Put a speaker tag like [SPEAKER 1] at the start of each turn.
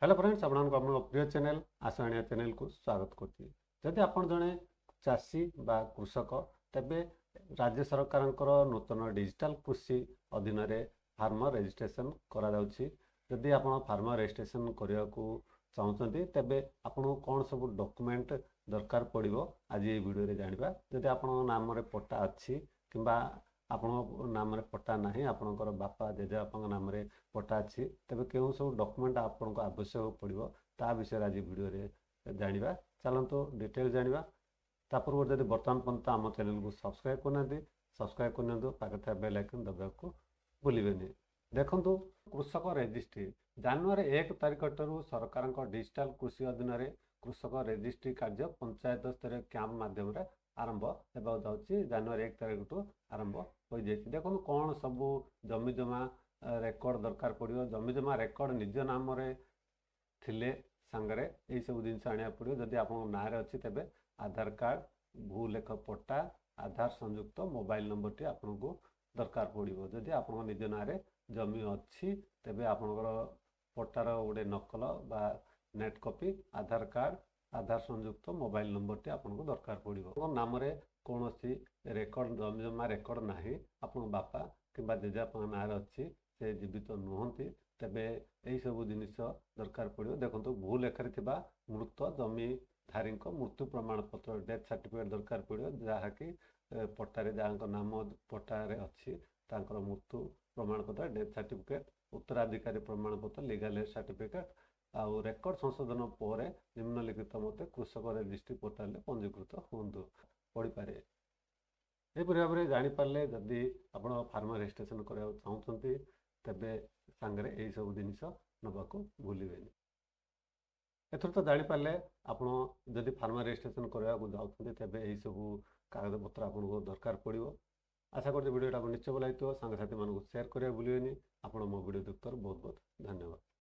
[SPEAKER 1] Hello friends आपन प्रिय channel आसाणिया channel को स्वागत करती। जदि आपण जड़े चाषी बा कृषक तेबे राज्य सरकार नूतन डिजिटल कृषि अधीन फार्मर रजिस्ट्रेशन करा जाउछि। जदि आपण फार्मर रजिस्ट्रेशन करने को चाहते तेबे आपन कौन सब डॉक्यूमेंट दरकार पड़िबो आज ये वीडियो रे जानिबा। जदि आपण नाम रे पट्टा अच्छी किंबा आपण नाम रे पट्टा नाही आपणकर बापा जेजेबापा नाम रे पट्टा अच्छी तेबे केउं सब डॉक्यूमेंट आपनको आवश्यक पड़िबो ता विषय आज वीडियो रे जानिबा। चलंतो डिटेल जानिबा। ता पूर्व जदि वर्तमान पर्यंत आम चैनल को सब्सक्राइब करना सब्सक्राइब करने पाखे था बेल आइकन दबा को भूलिबेनी। देखंतु कृषक रजिस्ट्री जनवरी 1 तारिख ठारू सरकार डिजिटल कृषि अधीन कृषक रजिस्ट्री कार्य पंचायत स्तर कैंप माध्यम आरंभ होगा जाऊँगी। जनवरी 1 तारिख ठू आरंभ हो जाए। देखो कौन सब जमी जमा रेकर्ड दरकार पड़ो। जमी जमा रेकर्ड निज नाम थिले सांगरे यही सब जिन आने पड़ो। जदि आप ना अच्छी तेज आधार कार्ड भूलेख पट्टा आधार संयुक्त मोबाइल नंबर टी आपको दरकार पड़ो। जदि आप निज ना जमी अच्छी तेज आपणकर पट्टार गोटे नकल बा नेट कॉपी आधार कार्ड आधार संयुक्त मोबाइल नंबर टी आपको दरकार पड़ो। नाम कौन सी रेकर्ड जमी जमा रेकर्ड ना आप बापा कि जेजेबापा ना अच्छी से जीवित नुहति तेबे यही सब जिनिस दरकार पड़ो। देखो भू लेखार मृत जमीधारी मृत्यु प्रमाण पत्र डेथ सर्टिफिकेट दरकार पड़ो जहाँकि पट्टारे जहाँ नाम पट्टारे अच्छी तांकर मृत्यु प्रमाण पत्र डेथ सर्टिफिकेट उत्तराधिकारी प्रमाण पत्र लीगल एज सर्टिफिकेट आउ रेकर्ड संशोधन पर निम्नलिखित मत कृषक रजिस्ट्री पोर्टाल पंजीकृत हूँ पढ़ी पारे। यहपरि भाव में जापारे जदि आप फार्मर रजिस्ट्रेशन करने चाहते तेबे सांगरे यही सब जिनिस नवाक भूलिबेनी। एथर तो जापारे आप जदि फार्मर रजिस्ट्रेशन करने को जाऊँगी तेबे यही सब कागज पत्र आपको दरकार पड़ो। आशा करते वीडियो निश्चय भल लगी सांगसाथी मानक शेयर करा भूलिबेनी। आप मो वीडियो देखकर बहुत बहुत धन्यवाद।